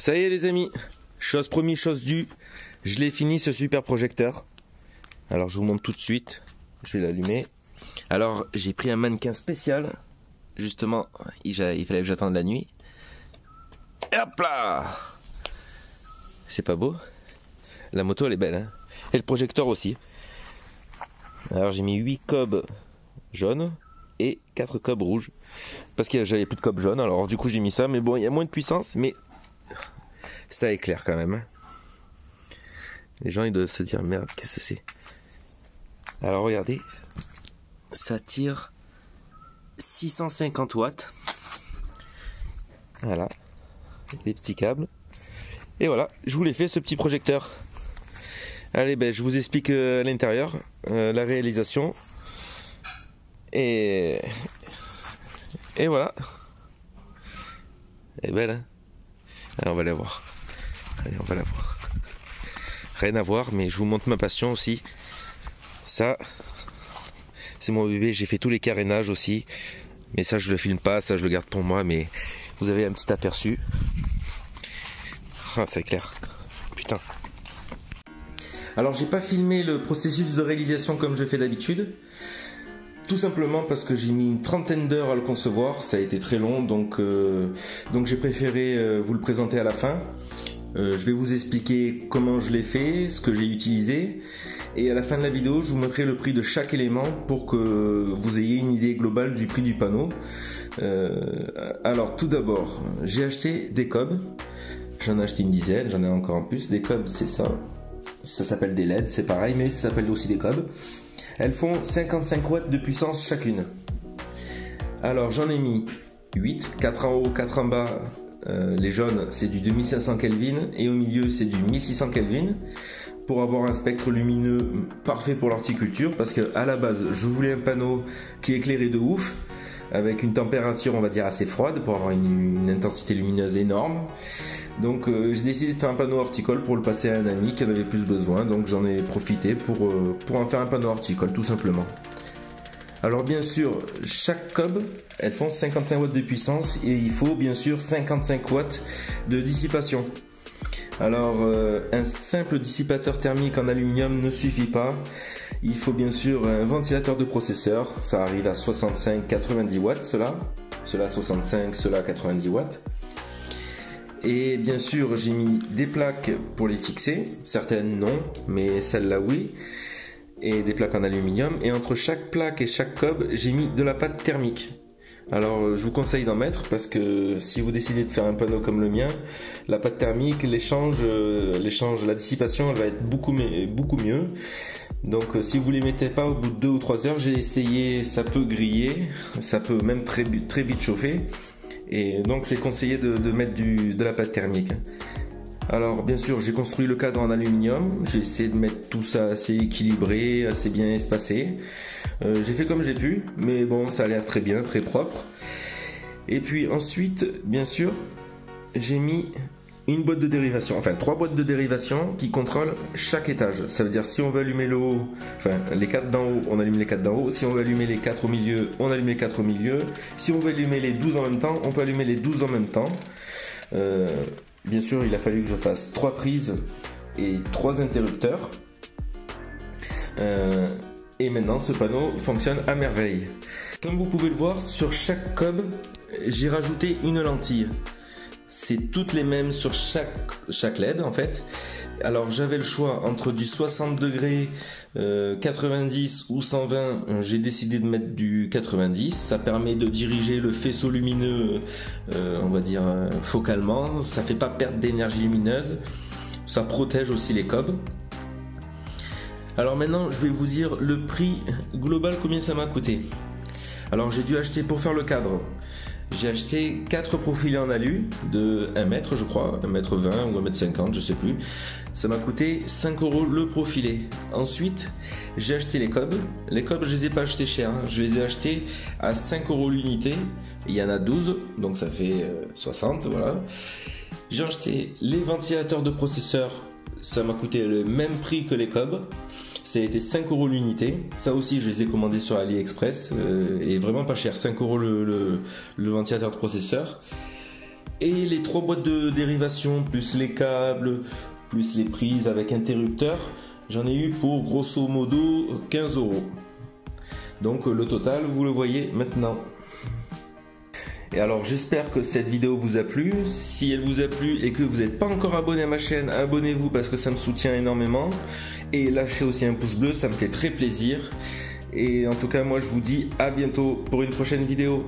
Ça y est les amis, chose promise, chose due, je l'ai fini ce super projecteur. Alors je vous montre tout de suite, je vais l'allumer. Alors j'ai pris un mannequin spécial, justement, il fallait que j'attende la nuit. Et hop là! C'est pas beau? La moto elle est belle, hein? Et le projecteur aussi. Alors j'ai mis 8 cobs jaunes et 4 cobs rouges. Parce que j'avais plus de cobs jaunes, alors du coup j'ai mis ça. Mais bon, il y a moins de puissance, mais ça éclaire quand même. Les gens ils doivent se dire merde, qu'est-ce que c'est? Alors regardez, ça tire 650 watts. Voilà, les petits câbles. Et voilà, je vous l'ai fait ce petit projecteur. Allez, ben, je vous explique à l'intérieur la réalisation. Et voilà. Elle est belle, hein? Allez, on va la voir. Allez, on va la voir. Rien à voir, mais je vous montre ma passion aussi. Ça, c'est mon bébé. J'ai fait tous les carénages aussi. Mais ça, je le filme pas. Ça, je le garde pour moi. Mais vous avez un petit aperçu. Ah, c'est clair. Putain. Alors, j'ai pas filmé le processus de réalisation comme je fais d'habitude. Tout simplement parce que j'ai mis une trentaine d'heures à le concevoir. Ça a été très long. Donc j'ai préféré vous le présenter à la fin. Je vais vous expliquer comment je l'ai fait, ce que j'ai utilisé. Et à la fin de la vidéo, je vous mettrai le prix de chaque élément pour que vous ayez une idée globale du prix du panneau. Alors tout d'abord, j'ai acheté des cobs. J'en ai acheté une dizaine, j'en ai encore en plus. Des cobs, c'est ça. Ça s'appelle des LED, c'est pareil, mais ça s'appelle aussi des cobs. Elles font 55 watts de puissance chacune. Alors j'en ai mis 8, 4 en haut, 4 en bas. Les jaunes, c'est du 2500 Kelvin et au milieu, c'est du 1600 Kelvin. Pour avoir un spectre lumineux parfait pour l'horticulture, parce que à la base, je voulais un panneau qui éclairait de ouf, avec une température, on va dire, assez froide, pour avoir une intensité lumineuse énorme. Donc j'ai décidé de faire un panneau horticole pour le passer à un ami qui en avait plus besoin, donc j'en ai profité pour en faire un panneau horticole tout simplement. Alors bien sûr, chaque cob, elles font 55 watts de puissance et il faut bien sûr 55 watts de dissipation. Alors un simple dissipateur thermique en aluminium ne suffit pas, il faut bien sûr un ventilateur de processeur, ça arrive à 65-90 watts cela 65, cela 90 watts. Et bien sûr, j'ai mis des plaques pour les fixer, certaines non, mais celle-là oui, et des plaques en aluminium. Et entre chaque plaque et chaque cob, j'ai mis de la pâte thermique. Alors, je vous conseille d'en mettre parce que si vous décidez de faire un panneau comme le mien, la pâte thermique, l'échange, la dissipation, elle va être beaucoup mieux. Donc, si vous les mettez pas au bout de 2 ou 3 heures, j'ai essayé, ça peut griller, ça peut même très vite chauffer. Et donc c'est conseillé de mettre de la pâte thermique. Alors bien sûr j'ai construit le cadre en aluminium, j'ai essayé de mettre tout ça assez équilibré, assez bien espacé. J'ai fait comme j'ai pu, mais bon ça a l'air très bien, très propre. Et puis ensuite bien sûr j'ai mis une boîte de dérivation, enfin 3 boîtes de dérivation qui contrôlent chaque étage. Ça veut dire si on veut allumer le haut, enfin les 4 d'en haut, on allume les 4 d'en haut. Si on veut allumer les 4 au milieu, on allume les 4 au milieu. Si on veut allumer les 12 en même temps, on peut allumer les 12 en même temps. Bien sûr, il a fallu que je fasse 3 prises et 3 interrupteurs. Et maintenant, ce panneau fonctionne à merveille. Comme vous pouvez le voir, sur chaque cob, j'ai rajouté une lentille. C'est toutes les mêmes sur chaque LED en fait. Alors j'avais le choix entre du 60 degrés, 90 ou 120. J'ai décidé de mettre du 90. Ça permet de diriger le faisceau lumineux, on va dire focalement. Ça fait pas perdre d'énergie lumineuse. Ça protège aussi les cobs. Alors maintenant je vais vous dire le prix global, combien ça m'a coûté. Alors j'ai dû acheter pour faire le cadre. J'ai acheté 4 profilés en alu de 1 mètre je crois, 1m20 ou 1m50 je sais plus. Ça m'a coûté 5 € le profilé. Ensuite j'ai acheté les cobs. Les cobs je les ai pas achetés chers, hein. Je les ai achetés à 5 € l'unité. Il y en a 12 donc ça fait 60 voilà. J'ai acheté les ventilateurs de processeur. Ça m'a coûté le même prix que les cobs. Ça a été 5 € l'unité. Ça aussi, je les ai commandés sur AliExpress. Et vraiment pas cher. 5 € le ventilateur de processeur. Et les 3 boîtes de dérivation, plus les câbles, plus les prises avec interrupteur, j'en ai eu pour grosso modo 15 €. Donc le total, vous le voyez maintenant. Et alors j'espère que cette vidéo vous a plu. Si elle vous a plu et que vous n'êtes pas encore abonné à ma chaîne, abonnez-vous parce que ça me soutient énormément. Et lâchez aussi un pouce bleu, ça me fait très plaisir. Et en tout cas, moi je vous dis à bientôt pour une prochaine vidéo.